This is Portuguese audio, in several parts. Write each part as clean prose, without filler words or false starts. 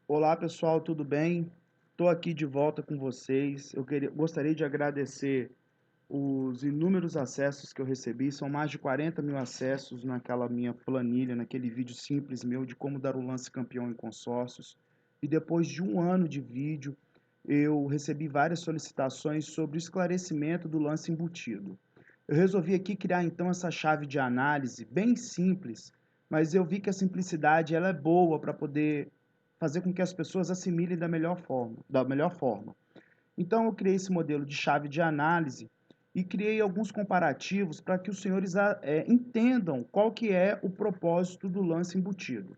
Olá pessoal, tudo bem? Estou aqui de volta com vocês. Gostaria de agradecer os inúmeros acessos que eu recebi. São mais de 40 mil acessos naquela minha planilha, naquele vídeo simples meu de como dar o lance campeão em consórcios. E depois de um ano de vídeo, eu recebi várias solicitações sobre o esclarecimento do lance embutido. Eu resolvi aqui criar então essa chave de análise bem simples, mas eu vi que a simplicidade ela é boa para poder fazer com que as pessoas assimilem da melhor forma. Então eu criei esse modelo de chave de análise e criei alguns comparativos para que os senhores entendam qual que é o propósito do lance embutido.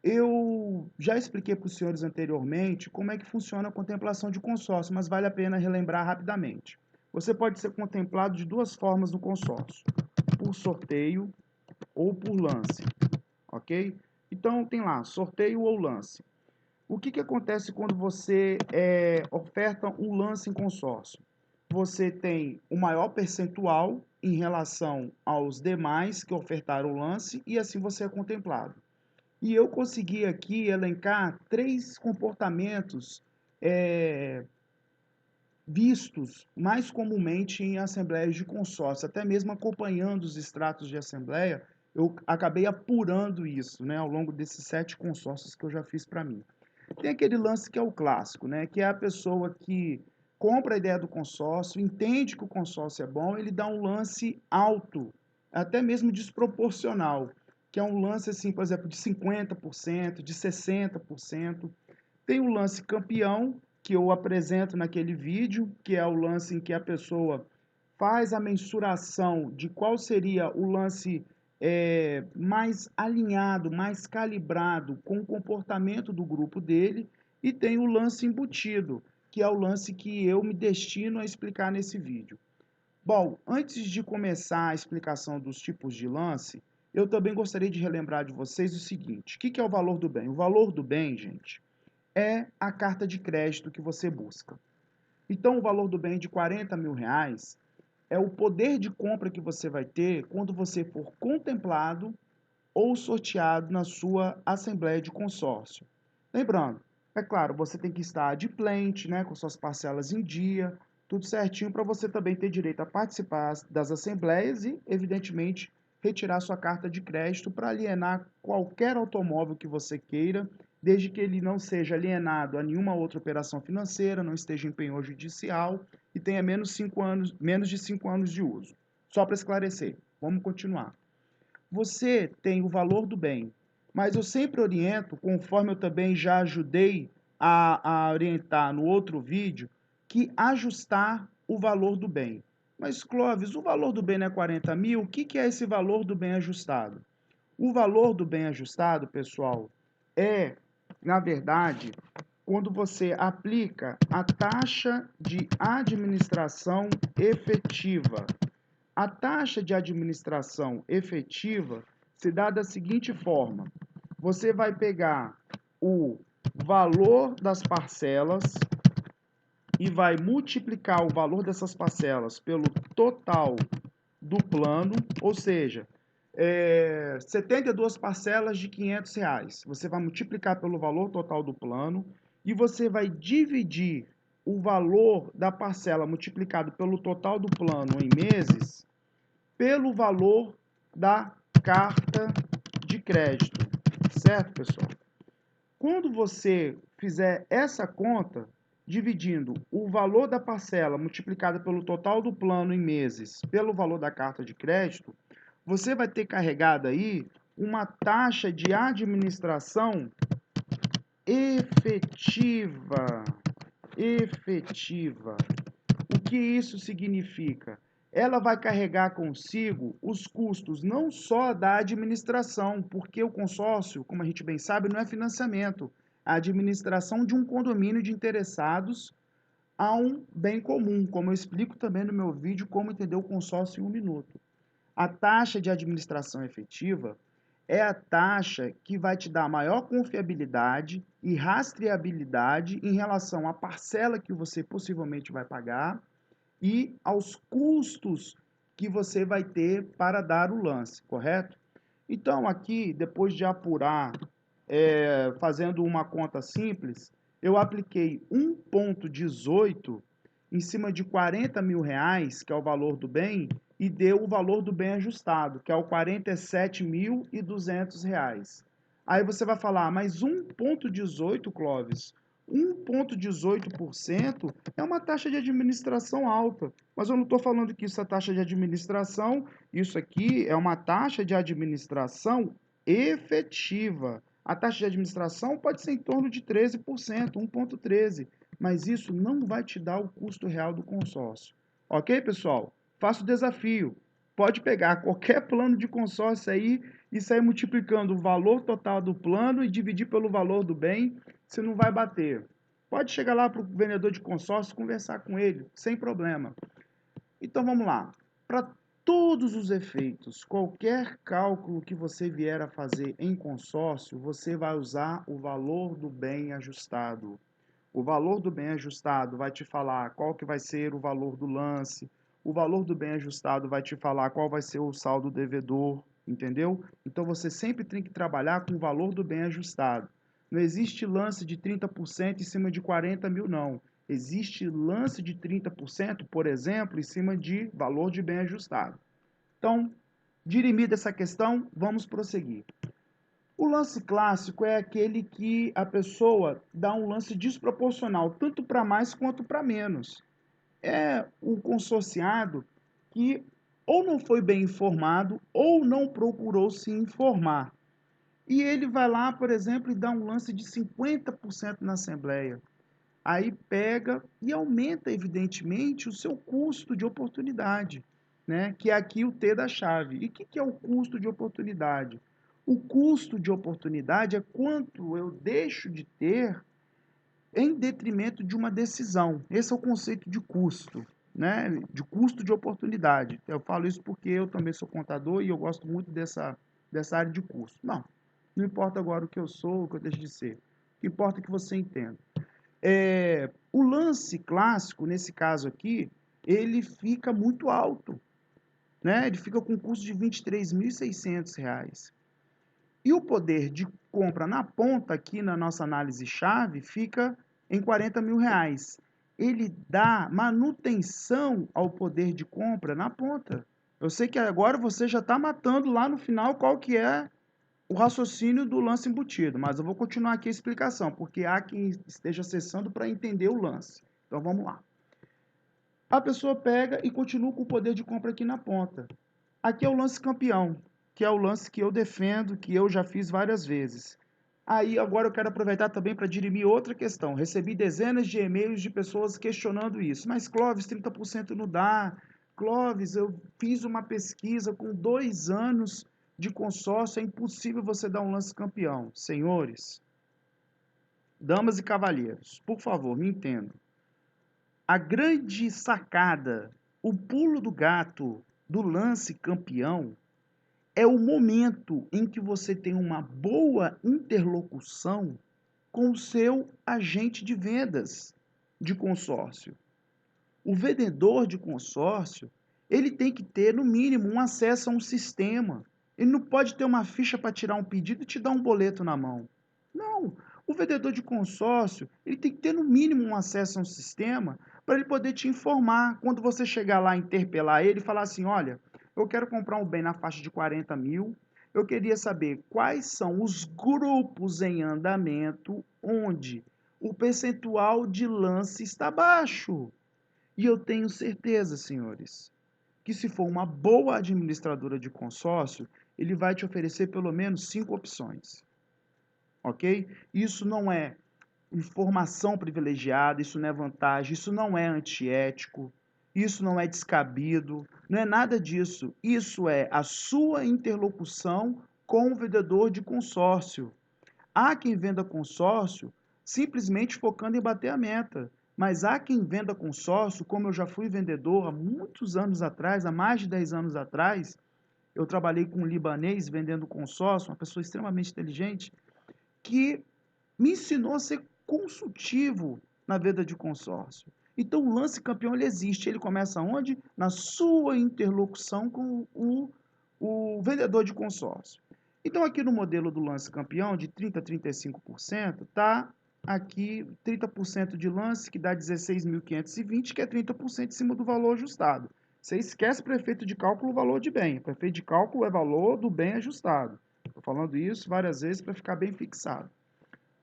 Eu já expliquei para os senhores anteriormente como é que funciona a contemplação de consórcio, mas vale a pena relembrar rapidamente. Você pode ser contemplado de duas formas no consórcio: por sorteio ou por lance, ok? Então tem lá, sorteio ou lance. O que acontece quando você oferta um lance em consórcio? Você tem o maior percentual em relação aos demais que ofertaram o lance e assim você é contemplado. E eu consegui aqui elencar 3 comportamentos é, vistos mais comumente em assembleias de consórcio, até mesmo acompanhando os extratos de assembleia, eu acabei apurando isso, né, ao longo desses 7 consórcios que eu já fiz para mim. Tem aquele lance que é o clássico, né, que é a pessoa que compra a ideia do consórcio, entende que o consórcio é bom, ele dá um lance alto, até mesmo desproporcional, que é um lance, assim, por exemplo, de 50%, de 60%. Tem o lance campeão, que eu apresento naquele vídeo, que é o lance em que a pessoa faz a mensuração de qual seria o lance mais alinhado, mais calibrado com o comportamento do grupo dele, e tem o lance embutido, que é o lance que eu me destino a explicar nesse vídeo. Bom, antes de começar a explicação dos tipos de lance, eu também gostaria de relembrar de vocês o seguinte: o que é o valor do bem? O valor do bem, gente, é a carta de crédito que você busca. Então, o valor do bem de 40 mil reais é o poder de compra que você vai ter quando você for contemplado ou sorteado na sua assembleia de consórcio. Lembrando, é claro, você tem que estar adimplente, né, com suas parcelas em dia, tudo certinho para você também ter direito a participar das assembleias e, evidentemente, retirar sua carta de crédito para alienar qualquer automóvel que você queira, desde que ele não seja alienado a nenhuma outra operação financeira, não esteja em penhor judicial e tenha menos de 5 anos de uso. Só para esclarecer, vamos continuar. Você tem o valor do bem, mas eu sempre oriento, conforme eu também já ajudei a orientar no outro vídeo, que ajustar o valor do bem. Mas, Clóvis, o valor do bem não é 40 mil? O que é esse valor do bem ajustado? O valor do bem ajustado, pessoal, é, na verdade, quando você aplica a taxa de administração efetiva. A taxa de administração efetiva se dá da seguinte forma: você vai pegar o valor das parcelas e vai multiplicar o valor dessas parcelas pelo total do plano, ou seja, 72 parcelas de R$ 500. Você vai multiplicar pelo valor total do plano e você vai dividir o valor da parcela multiplicado pelo total do plano em meses pelo valor da carta de crédito, certo, pessoal? Quando você fizer essa conta, dividindo o valor da parcela multiplicada pelo total do plano em meses pelo valor da carta de crédito, você vai ter carregado aí uma taxa de administração efetiva. Efetiva. O que isso significa? Ela vai carregar consigo os custos não só da administração, porque o consórcio, como a gente bem sabe, não é financiamento, é a administração de um condomínio de interessados a um bem comum, como eu explico também no meu vídeo como entender o consórcio em um minuto. A taxa de administração efetiva é a taxa que vai te dar maior confiabilidade e rastreabilidade em relação à parcela que você possivelmente vai pagar e aos custos que você vai ter para dar o lance, correto? Então, aqui, depois de apurar fazendo uma conta simples, eu apliquei 1,18 em cima de 40 mil reais, que é o valor do bem, e deu o valor do bem ajustado, que é o 47.200 reais. Aí você vai falar, mas 1,18, Clóvis, 1,18% é uma taxa de administração alta. Mas eu não estou falando que isso é taxa de administração, isso aqui é uma taxa de administração efetiva. A taxa de administração pode ser em torno de 13%, 1,13%, mas isso não vai te dar o custo real do consórcio. Ok, pessoal? Faça o desafio. Pode pegar qualquer plano de consórcio aí e sair multiplicando o valor total do plano e dividir pelo valor do bem, você não vai bater. Pode chegar lá para o vendedor de consórcio, conversar com ele, sem problema. Então vamos lá. Para todos os efeitos, qualquer cálculo que você vier a fazer em consórcio, você vai usar o valor do bem ajustado. O valor do bem ajustado vai te falar qual que vai ser o valor do lance. O valor do bem ajustado vai te falar qual vai ser o saldo devedor, entendeu? Então você sempre tem que trabalhar com o valor do bem ajustado. Não existe lance de 30% em cima de 40 mil, não. Existe lance de 30%, por exemplo, em cima de valor de bem ajustado. Então, dirimida essa questão, vamos prosseguir. O lance clássico é aquele que a pessoa dá um lance desproporcional, tanto para mais quanto para menos. É o consorciado que ou não foi bem informado ou não procurou se informar. E ele vai lá, por exemplo, e dá um lance de 50% na Assembleia. Aí pega e aumenta, evidentemente, o seu custo de oportunidade, né? Que é aqui o T da chave. E o que é o custo de oportunidade? O custo de oportunidade é quanto eu deixo de ter em detrimento de uma decisão. Esse é o conceito de custo, né? De custo de oportunidade. Eu falo isso porque eu também sou contador e eu gosto muito dessa área de custo. Não importa agora o que eu sou, o que eu deixo de ser. O que importa é que você entenda. O lance clássico, nesse caso aqui, ele fica muito alto, né? Ele fica com um custo de R$ 23.600. E o poder de compra na ponta, aqui na nossa análise-chave, fica em R$ 40 mil. Ele dá manutenção ao poder de compra na ponta. Eu sei que agora você já está matando lá no final qual que é o raciocínio do lance embutido, mas eu vou continuar aqui a explicação, porque há quem esteja acessando para entender o lance. Então vamos lá. A pessoa pega e continua com o poder de compra aqui na ponta. Aqui é o lance campeão, que é o lance que eu defendo, que eu já fiz várias vezes. Aí agora eu quero aproveitar também para dirimir outra questão. Recebi dezenas de e-mails de pessoas questionando isso. Mas Clóvis, 30% não dá. Clóvis, eu fiz uma pesquisa com 2 anos de consórcio, é impossível você dar um lance campeão. Senhores, damas e cavalheiros, por favor, me entendam. A grande sacada, o pulo do gato do lance campeão é o momento em que você tem uma boa interlocução com o seu agente de vendas de consórcio. O vendedor de consórcio, ele tem que ter, no mínimo, um acesso a um sistema. Ele não pode ter uma ficha para tirar um pedido e te dar um boleto na mão. Não. O vendedor de consórcio, ele tem que ter, no mínimo, um acesso a um sistema para ele poder te informar. Quando você chegar lá e interpelar ele e falar assim, olha, eu quero comprar um bem na faixa de 40 mil, eu queria saber quais são os grupos em andamento onde o percentual de lance está baixo. E eu tenho certeza, senhores, que se for uma boa administradora de consórcio, ele vai te oferecer pelo menos 5 opções. Ok? Isso não é informação privilegiada, isso não é vantagem, isso não é antiético, isso não é descabido, não é nada disso. Isso é a sua interlocução com o vendedor de consórcio. Há quem venda consórcio simplesmente focando em bater a meta. Mas há quem venda consórcio, como eu já fui vendedor há muitos anos atrás, há mais de 10 anos atrás, eu trabalhei com um libanês vendendo consórcio, uma pessoa extremamente inteligente, que me ensinou a ser consultivo na venda de consórcio. Então o lance campeão ele existe, ele começa onde? Na sua interlocução com o vendedor de consórcio. Então, aqui no modelo do lance campeão, de 30% a 35%, está aqui 30% de lance, que dá 16.520, que é 30% em cima do valor ajustado. Você esquece para efeito de cálculo o valor de bem. Para efeito de cálculo é valor do bem ajustado. Estou falando isso várias vezes para ficar bem fixado.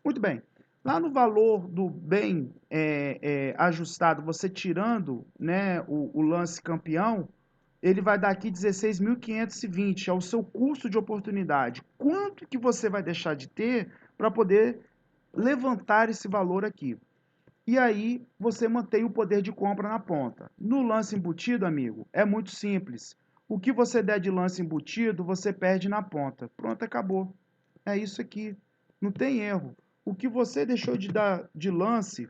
Muito bem. Lá no valor do bem ajustado, você tirando, né, o lance campeão, ele vai dar aqui 16.520, é o seu custo de oportunidade. Quanto que você vai deixar de ter para poder levantar esse valor aqui? E aí você mantém o poder de compra na ponta. No lance embutido, amigo, é muito simples. O que você der de lance embutido, você perde na ponta. Pronto, acabou. É isso aqui. Não tem erro. O que você deixou de dar de lance,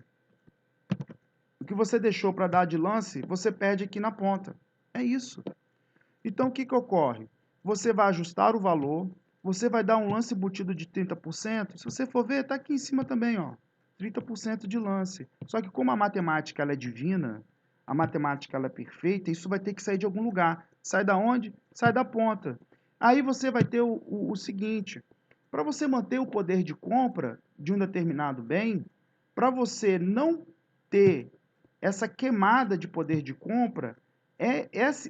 o que você deixou para dar de lance, você perde aqui na ponta. É isso. Então, o que que ocorre? Você vai ajustar o valor, você vai dar um lance embutido de 30%. Se você for ver, está aqui em cima também, ó. 30% de lance. Só que como a matemática ela é divina, a matemática ela é perfeita, isso vai ter que sair de algum lugar. Sai da onde? Sai da ponta. Aí você vai ter o seguinte, para você manter o poder de compra de um determinado bem, para você não ter essa queimada de poder de compra,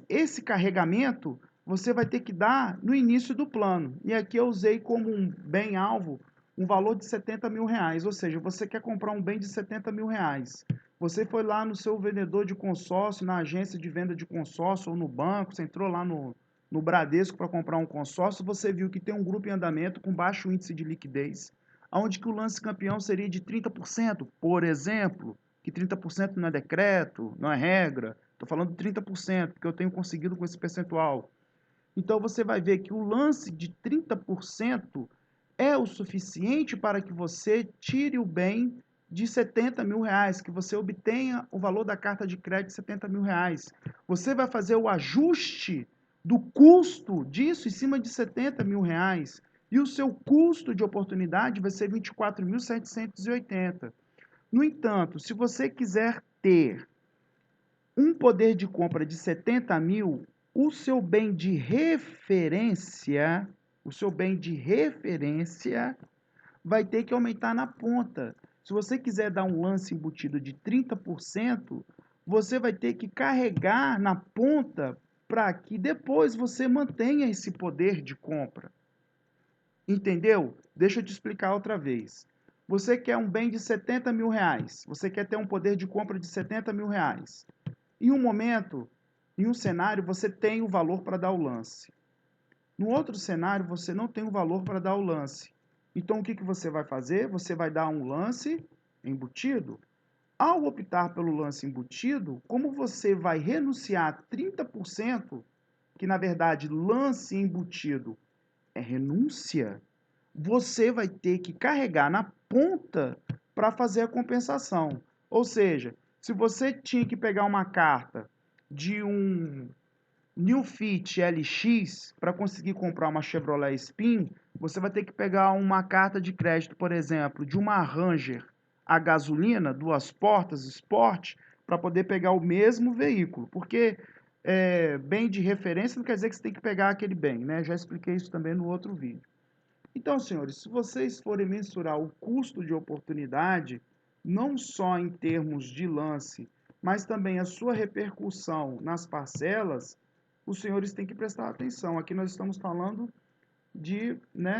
esse carregamento você vai ter que dar no início do plano. E aqui eu usei como um bem-alvo um valor de 70 mil reais, ou seja, você quer comprar um bem de 70 mil reais. Você foi lá no seu vendedor de consórcio, na agência de venda de consórcio ou no banco, você entrou lá no Bradesco para comprar um consórcio, você viu que tem um grupo em andamento com baixo índice de liquidez, onde que o lance campeão seria de 30%, por exemplo, que 30% não é decreto, não é regra, estou falando de 30%, porque eu tenho conseguido com esse percentual. Então você vai ver que o lance de 30% é o suficiente para que você tire o bem de 70 mil reais, que você obtenha o valor da carta de crédito de 70 mil reais. Você vai fazer o ajuste do custo disso em cima de 70 mil reais. E o seu custo de oportunidade vai ser 24.780. No entanto, se você quiser ter um poder de compra de 70 mil, o seu bem de referência vai ter que aumentar na ponta. Se você quiser dar um lance embutido de 30%, você vai ter que carregar na ponta para que depois você mantenha esse poder de compra. Entendeu? Deixa eu te explicar outra vez. Você quer um bem de 70 mil reais. Você quer ter um poder de compra de 70 mil reais. Em um momento, em um cenário, você tem o valor para dar o lance. No outro cenário, você não tem o valor para dar o lance. Então, o que que você vai fazer? Você vai dar um lance embutido. Ao optar pelo lance embutido, como você vai renunciar a 30%, que na verdade lance embutido é renúncia, você vai ter que carregar na ponta para fazer a compensação. Ou seja, se você tinha que pegar uma carta de um New Fit LX para conseguir comprar uma Chevrolet Spin, você vai ter que pegar uma carta de crédito, por exemplo, de uma Ranger a gasolina, duas portas, Sport, para poder pegar o mesmo veículo. Porque bem de referência não quer dizer que você tem que pegar aquele bem, né? Já expliquei isso também no outro vídeo. Então, senhores, se vocês forem mensurar o custo de oportunidade, não só em termos de lance, mas também a sua repercussão nas parcelas, os senhores têm que prestar atenção. Aqui nós estamos falando de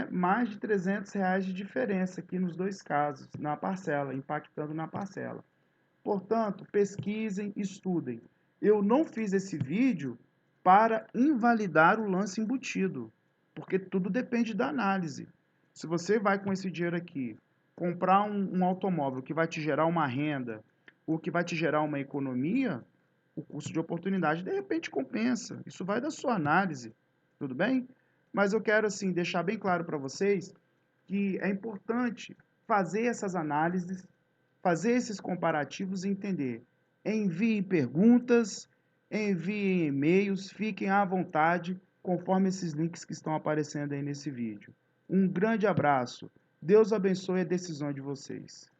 mais de R$ 300 de diferença aqui nos dois casos, na parcela, impactando na parcela. Portanto, pesquisem, estudem. Eu não fiz esse vídeo para invalidar o lance embutido, porque tudo depende da análise. Se você vai com esse dinheiro aqui comprar um automóvel que vai te gerar uma renda ou que vai te gerar uma economia, o custo de oportunidade de repente compensa. Isso vai da sua análise, tudo bem? Mas eu quero assim deixar bem claro para vocês que é importante fazer essas análises, fazer esses comparativos e entender. Enviem perguntas, enviem e-mails, fiquem à vontade, conforme esses links que estão aparecendo aí nesse vídeo. Um grande abraço. Deus abençoe a decisão de vocês.